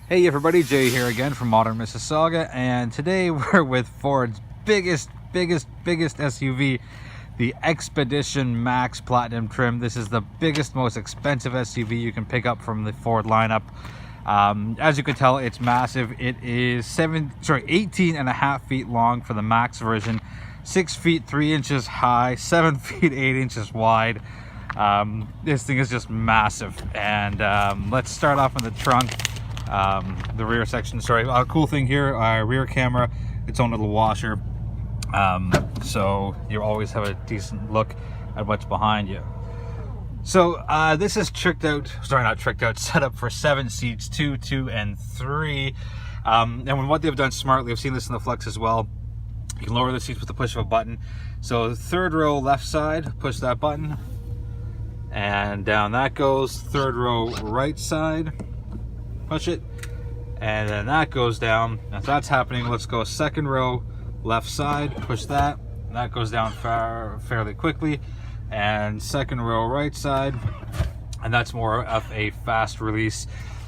Hey everybody, Jay here again from Modern Mississauga, and today we're with Ford's biggest SUV, the Expedition Max Platinum Trim. This is the biggest, most expensive SUV you can pick up from the Ford lineup. As you can tell, it's massive. It is 18 and a half feet long for the Max version, 6 feet 3 inches high, 7 feet 8 inches wide. This thing is just massive. And let's start off in the trunk. The rear section, a cool thing here, our rear camera, its own little washer, so you always have a decent look at what's behind you. So this is set up for 7 seats, 2, 2, and 3. And what they've done smartly, I've seen this in the Flex as well, you can lower the seats with the push of a button. So third row left side, push that button, and down that goes. Third row right side, push it, and then that goes down. If that's happening, let's go second row left side, push that, and that goes down fairly quickly. And second row right side, and that's more of a fast release.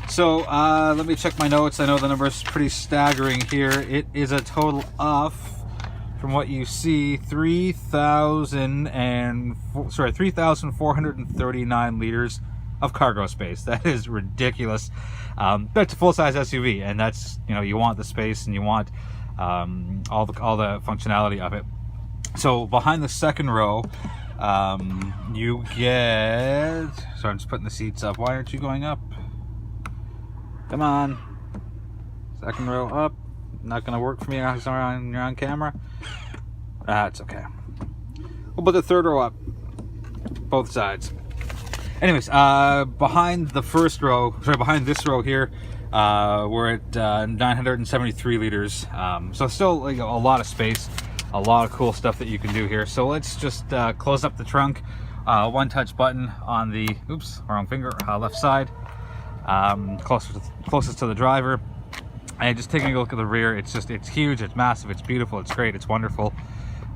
So let me check my notes. I know the number's pretty staggering here. It is a total of, from what you see, 3,439 liters of cargo space. That is ridiculous. But it's a full-size SUV, and that's, you want the space and you want all the functionality of it. So behind the second row, you get, sorry, I'm just putting the seats up. Why aren't you going up? Come on, second row up. Not gonna work for me. You're on camera. That's okay. We'll put the third row up, both sides. Anyways, behind this row here, we're at 973 liters. So still a lot of space, a lot of cool stuff that you can do here. So let's just close up the trunk. One touch button on the, left side, closest to the driver. And just taking a look at the rear, it's huge, it's massive, it's beautiful, it's great, it's wonderful.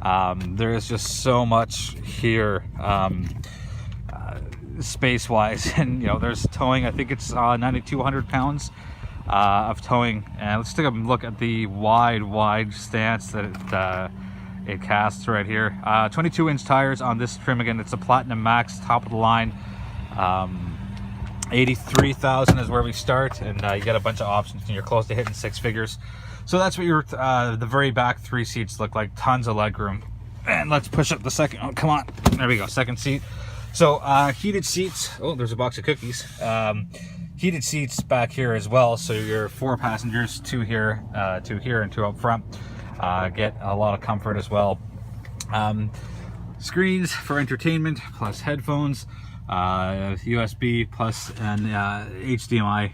There is just so much here. Space wise, and there's towing. I think it's 9,200 pounds of towing. And let's take a look at the wide stance that it casts right here. 22-inch tires on this trim. Again, it's a Platinum Max, top of the line. 83,000 is where we start, and you get a bunch of options, and you're close to hitting 6 figures. So that's what your the very back 3 seats look like. Tons of legroom. And let's push up the second. Oh, come on, there we go, second seat. So heated seats. Oh, there's a box of cookies. Heated seats back here as well. So your 4 passengers, 2 here, and 2 up front, get a lot of comfort as well. Screens for entertainment, plus headphones, USB, plus an HDMI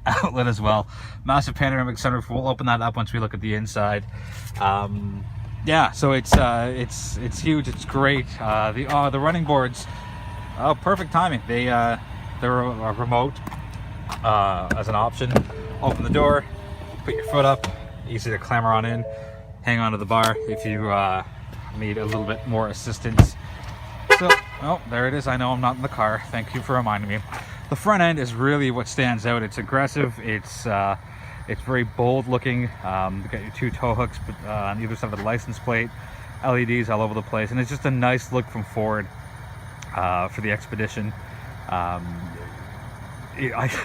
outlet as well. Massive panoramic sunroof. We'll open that up once we look at the inside. Yeah, so it's huge. It's great. The running boards, perfect timing. They're a remote as an option. Open the door, put your foot up, easy to clamber on in, hang on to the bar if you need a little bit more assistance. So, oh, there it is. I know I'm not in the car. Thank you for reminding me. The front end is really what stands out. It's aggressive. It's very bold looking. You got your 2 tow hooks on either side of the license plate, LEDs all over the place, and it's just a nice look from Ford for the Expedition. I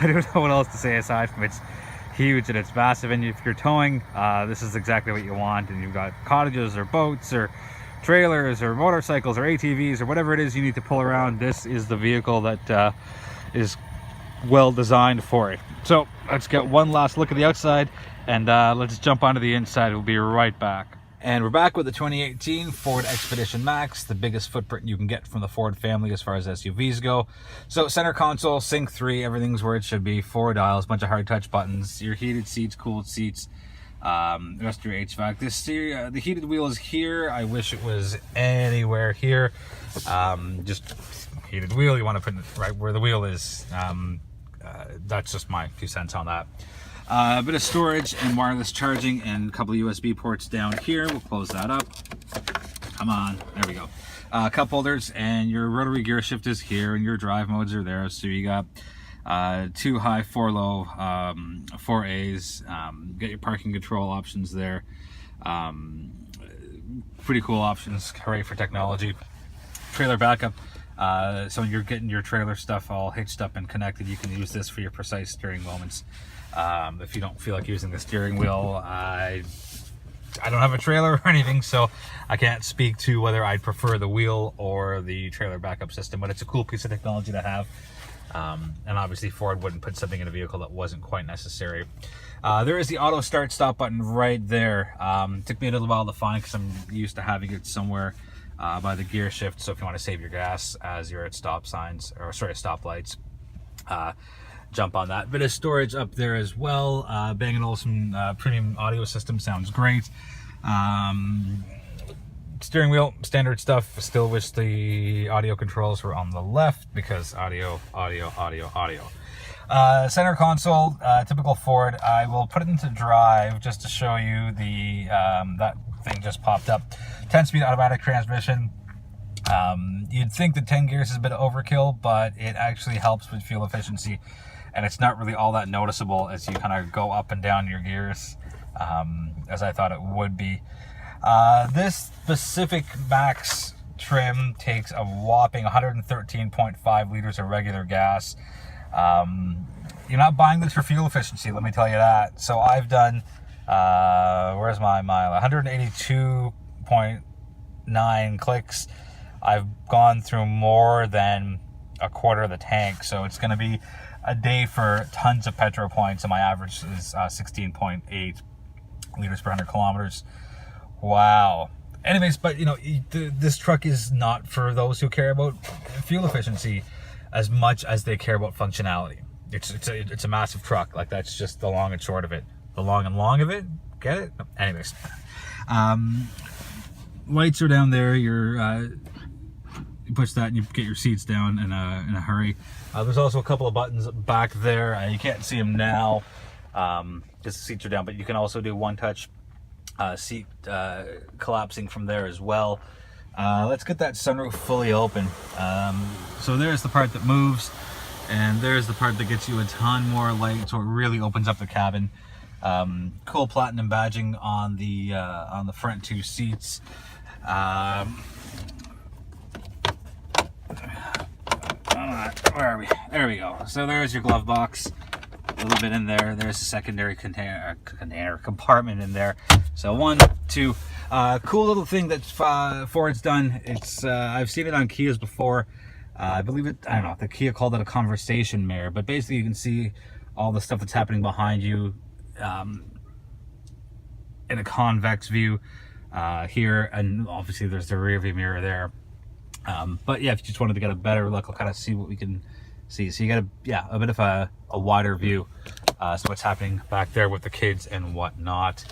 don't know what else to say aside from it's huge and it's massive. And if you're towing, this is exactly what you want. And you've got cottages or boats or trailers or motorcycles or ATVs or whatever it is you need to pull around. This is the vehicle that is well designed for it. So let's get one last look at the outside, and let's jump onto the inside. We'll be right back. And we're back with the 2018 Ford Expedition Max, the biggest footprint you can get from the Ford family as far as SUVs go. So center console, Sync 3, everything's where it should be. 4 dials, bunch of hard touch buttons, your heated seats, cooled seats, the rest of your HVAC. The heated wheel is here. I wish it was anywhere here. Just heated wheel, you want to put it right where the wheel is. That's just my 2 cents on that. A bit of storage and wireless charging and a couple of USB ports down here. We'll close that up. Come on, there we go. cup holders, and your rotary gear shift is here, and your drive modes are there. So you got 2 high, 4 low, 4 A's. Get your parking control options there. Pretty cool options. Hooray for technology. Trailer backup. So you're getting your trailer stuff all hitched up and connected. You can use this for your precise steering moments. If you don't feel like using the steering wheel, I don't have a trailer or anything, so I can't speak to whether I'd prefer the wheel or the trailer backup system, but it's a cool piece of technology to have. And obviously Ford wouldn't put something in a vehicle that wasn't quite necessary. There is the auto start stop button right there. Took me a little while to find because I'm used to having it somewhere by the gear shift. So if you want to save your gas as you're at stop signs, or sorry, stoplights, jump on that. Bit of storage up there as well. Bang & Olufsen premium audio system sounds great. Steering wheel, standard stuff. Still wish the audio controls were on the left because audio. Center console, typical Ford. I will put it into drive just to show you the that thing just popped up. 10-speed automatic transmission. You'd think the 10 gears is a bit of overkill, but it actually helps with fuel efficiency, and it's not really all that noticeable as you kind of go up and down your gears, as I thought it would be. This specific Max trim takes a whopping 113.5 liters of regular gas. You're not buying this for fuel efficiency, let me tell you that. So I've done, where's my mile? 182.9 clicks. I've gone through more than a quarter of the tank, so it's going to be a day for tons of petrol points, and my average is 16.8 liters per 100 kilometers. Wow. Anyways, but you know, this truck is not for those who care about fuel efficiency as much as they care about functionality. It's a massive truck. Like, that's just the long and short of it. The long and long of it, get it? Anyways, lights are down there. You push that and you get your seats down in a hurry. There's also a couple of buttons back there. You can't see them now because the seats are down, but you can also do one-touch seat collapsing from there as well. Let's get that sunroof fully open. So there's the part that moves, and there's the part that gets you a ton more light, so it really opens up the cabin. Cool platinum badging on the front 2 seats. Where are we? There we go. So there's your glove box. A little bit in there. There's a secondary compartment in there. So 1, 2. Cool little thing that Ford's done. It's I've seen it on Kias before. I believe it. I don't know. The Kia called it a conversation mirror, but basically you can see all the stuff that's happening behind you in a convex view here, and obviously there's the rear view mirror there. But yeah, if you just wanted to get a better look, I'll kind of see what we can see. So you got a bit of a wider view. So what's happening back there with the kids and whatnot.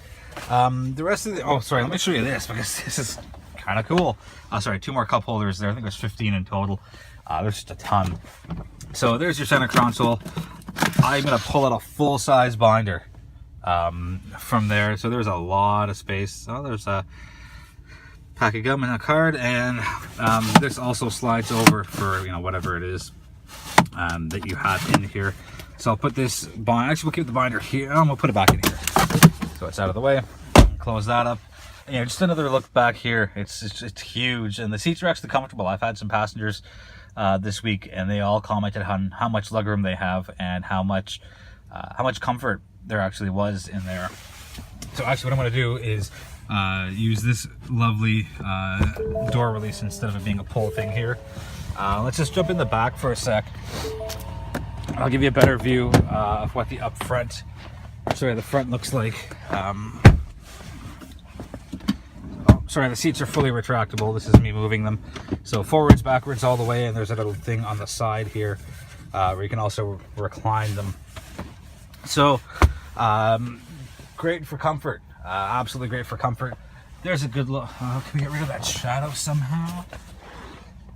The rest of the, oh sorry, let me show you this because this is kind of cool. Sorry, 2 more cup holders there. I think there's 15 in total. There's just a ton. So there's your center console. I'm gonna pull out a full-size binder from there. So there's a lot of space. Oh, there's a pack of gum and a card, and this also slides over for, you know, whatever it is that you have in here. So I'll put this binder, actually we'll keep the binder here, and we'll put it back in here. So it's out of the way, close that up. And, you know, just another look back here. It's huge, and the seats are actually comfortable. I've had some passengers this week, and they all commented on how much legroom they have and how much comfort there actually was in there. So actually what I'm going to do is use this lovely door release instead of it being a pull thing here. Let's just jump in the back for a sec. I'll give you a better view of what the the front looks like. Sorry, the seats are fully retractable. This is me moving them. So forwards, backwards, all the way, and there's a little thing on the side here where you can also recline them. So great for comfort. Absolutely great for comfort. There's a good look. Can we get rid of that shadow somehow?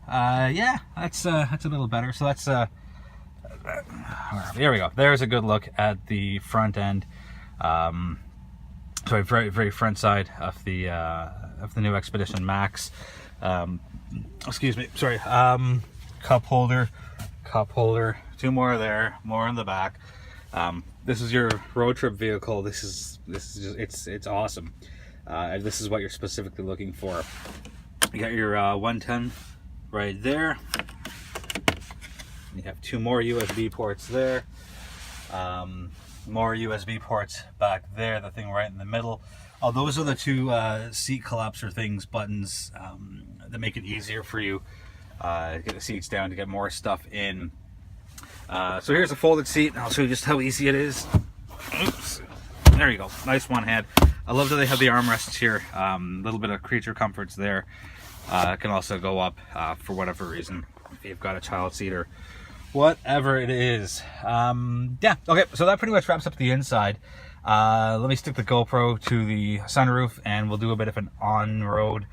Yeah, that's a little better. So that's there we go. There's a good look at the front end. Sorry, very front side of the new Expedition Max. excuse me, sorry, cup holder, 2 more there, more in the back. This is your road trip vehicle. This is just, it's awesome. And this is what you're specifically looking for. You got your 110 right there. You have 2 more USB ports there. More USB ports back there, the thing right in the middle. Oh, those are the 2 seat collapser things, buttons, that make it easier for you to get the seats down, to get more stuff in. So here's a folded seat. I'll show you just how easy it is. Oops. There you go. Nice one hand. I love that they have the armrests here. A little bit of creature comforts there. It can also go up for whatever reason, if you've got a child seat or whatever it is. Yeah, okay, so that pretty much wraps up the inside. Let me stick the GoPro to the sunroof, and we'll do a bit of an on-road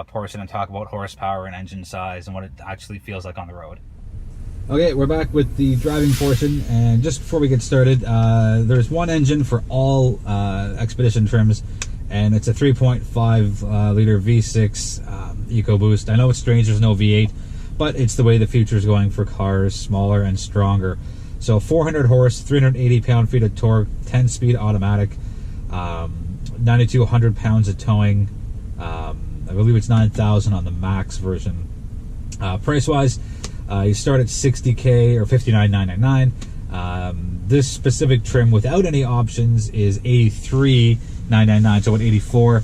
portion and talk about horsepower and engine size and what it actually feels like on the road. Okay, we're back with the driving portion, and just before we get started, there's one engine for all Expedition trims, and it's a 3.5 liter V6 EcoBoost. I know it's strange there's no V8, but it's the way the future is going for cars, smaller and stronger. So 400 horse, 380 pound-feet of torque, 10-speed automatic, 9,200 pounds of towing. I believe it's 9,000 on the max version. Price-wise, you start at $60K or $59,999. This specific trim without any options is $83,999, so at $84,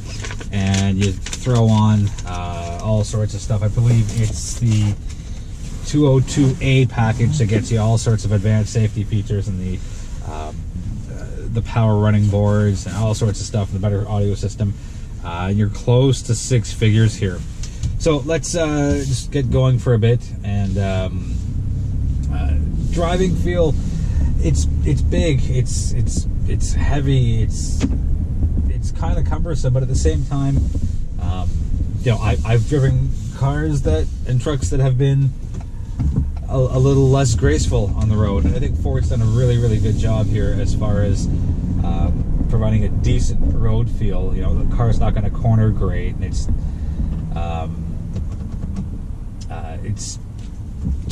and you throw on all sorts of stuff. I believe it's the 202A package that gets you all sorts of advanced safety features, and the power running boards and all sorts of stuff, and the better audio system. You're close to 6 figures here. So let's just get going for a bit. And driving feel, it's big, it's heavy, it's kind of cumbersome, but at the same time, you know, I've driven cars and trucks that have been a little less graceful on the road, and I think Ford's done a really good job here as far as providing a decent road feel. You know, the car's not going to corner great, and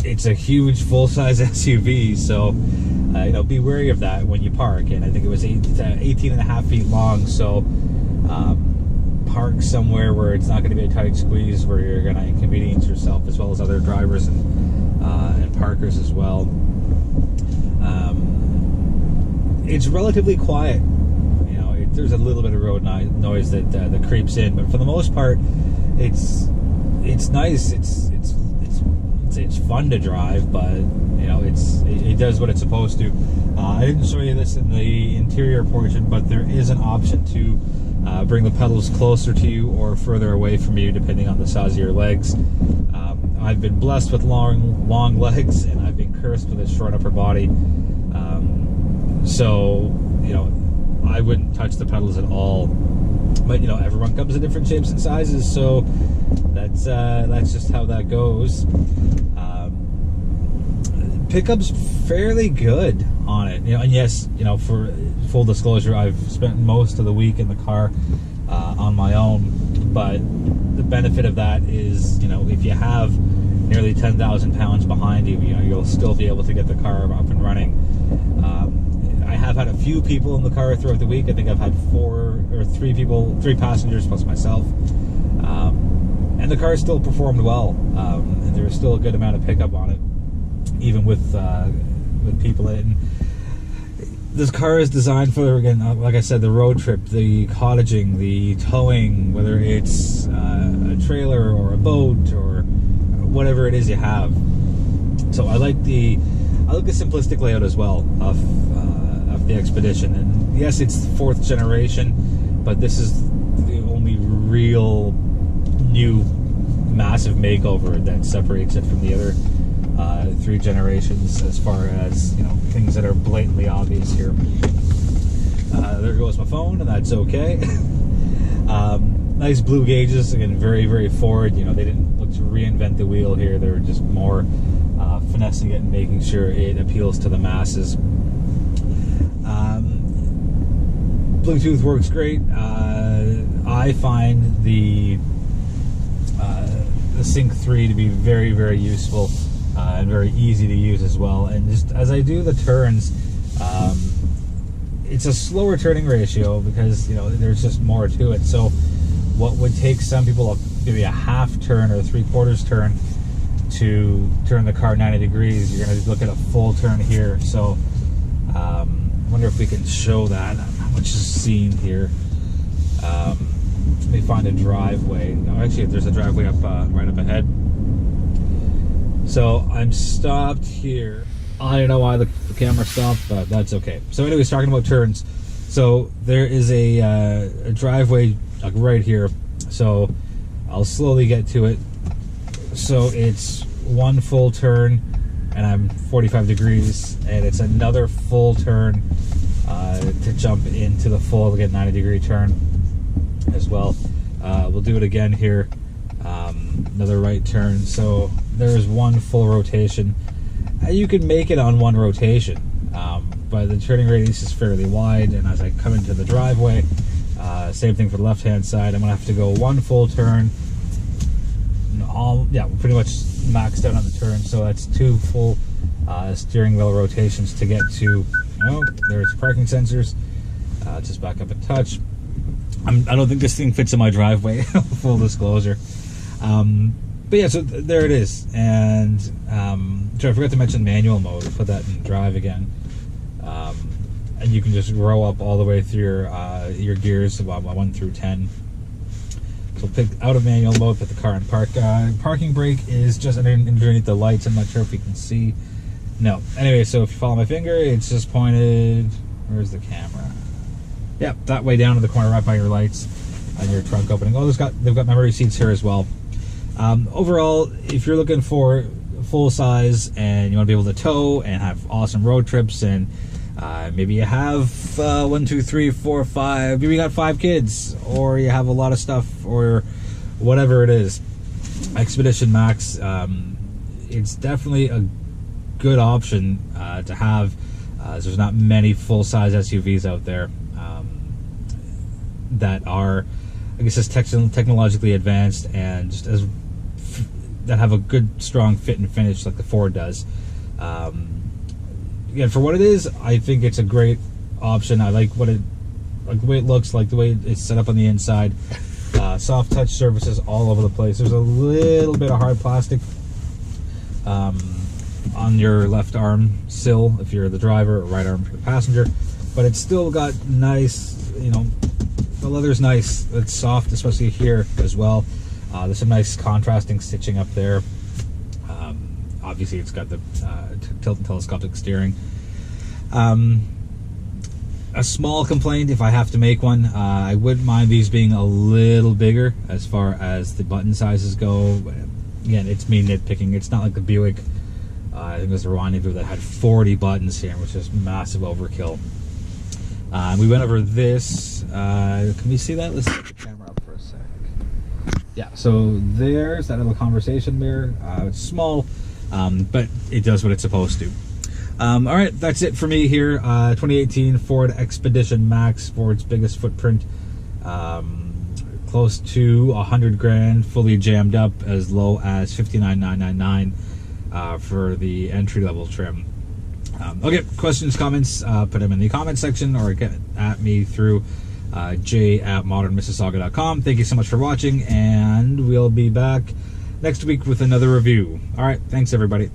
it's a huge full-size SUV, so you know, be wary of that when you park. And I think it was 18.5 feet long, so park somewhere where it's not going to be a tight squeeze where you're going to inconvenience yourself as well as other drivers and parkers as well. It's relatively quiet. You know, there's a little bit of road noise that creeps in, but for the most part, it's nice. It's fun to drive, but you know, it does what it's supposed to. I didn't show you this in the interior portion, but there is an option to bring the pedals closer to you or further away from you, depending on the size of your legs. I've been blessed with long legs, and I've been cursed with a short upper body. So you know, I wouldn't touch the pedals at all. But you know, everyone comes in different shapes and sizes, so that's just how that goes. Pickup's fairly good on it, you know, and yes, you know, for full disclosure, I've spent most of the week in the car on my own, but the benefit of that is, you know, if you have nearly 10,000 pounds behind you, you know, you'll still be able to get the car up and running. I have had a few people in the car throughout the week. I think I've had 3 passengers plus myself, and the car still performed well, and there was still a good amount of pickup on it, even with people in. This car is designed for, again, like I said, the road trip, the cottaging, the towing, whether it's a trailer or a boat or whatever it is you have. So I like the simplistic layout as well of the Expedition. And yes, it's the 4th generation, but this is the only real new massive makeover that separates it from the other 3 generations, as far as, you know, things that are blatantly obvious here. There goes my phone, and that's okay. Nice blue gauges, again, very Ford. You know, they didn't look to reinvent the wheel here. They were just more finessing it and making sure it appeals to the masses. Bluetooth works great. I find the the Sync 3 to be very, very useful and very easy to use as well. And just as I do the turns, it's a slower turning ratio because, you know, there's just more to it. So what would take some people maybe a half turn or 3/4 turn to turn the car 90 degrees, you're going to look at a full turn here. So I wonder if we can show that, how much is seen here. Let me find a driveway. No, actually, there's a driveway up right up ahead. So I'm stopped here. I don't know why the camera stopped, but that's okay. So anyways, talking about turns. So there is a driveway like right here. So I'll slowly get to it. So it's one full turn, and I'm 45 degrees, and it's another full turn to jump into the full, again, 90-degree turn as well. We'll do it again here. Another right turn. So there's one full rotation. You can make it on one rotation, but the turning radius is fairly wide, and as I come into the driveway, same thing for the left-hand side. I'm gonna have to go one full turn. Pretty much maxed out on the turn. So that's two full steering wheel rotations to get to. Oh, there's parking sensors. Just back up a touch. I don't think this thing fits in my driveway. Full disclosure. But yeah, so there it is. And I forgot to mention manual mode. Put that in drive again. And you can just row up all the way through your gears, 1 through 10. So pick out of manual mode, put the car in park. Parking brake is just underneath the lights. I'm not sure if you can see. No. Anyway, so if you follow my finger, it's just pointed. Where's the camera? Yep, that way down to the corner, right by your lights and your trunk opening. Oh, they've got memory seats here as well. Overall, if you're looking for full size and you want to be able to tow and have awesome road trips, and maybe you have 1, 2, 3, 4, 5, maybe you got 5 kids, or you have a lot of stuff, or whatever it is, Expedition Max, it's definitely a good option to have. There's not many full-size SUVs out there that are, I guess, as technologically advanced and just as that have a good, strong fit and finish like the Ford does. Again, for what it is, I think it's a great option. I like the way it looks, like the way it's set up on the inside. Soft touch surfaces all over the place. There's a little bit of hard plastic on your left arm sill if you're the driver, or right arm for the passenger, but it's still got nice, you know, the leather's nice. It's soft, especially here as well. There's some nice contrasting stitching up there. Obviously, it's got the tilt and telescopic steering. A small complaint, if I have to make one, I wouldn't mind these being a little bigger as far as the button sizes go. But again, it's me nitpicking. It's not like the Buick. I think it was the Rendezvous that had 40 buttons here, which is massive overkill. We went over this. Can we see that? Let's set the camera up for a sec. Yeah, so there's that little conversation mirror. It's small, but it does what it's supposed to. All right, that's it for me here. 2018 Ford Expedition Max, Ford's biggest footprint. Close to 100 grand, fully jammed up, as low as $59,999 for the entry-level trim. Okay, questions, comments, put them in the comment section or get at me through j@modernmississauga.com. Thank you so much for watching, and we'll be back next week with another review. All right, thanks everybody.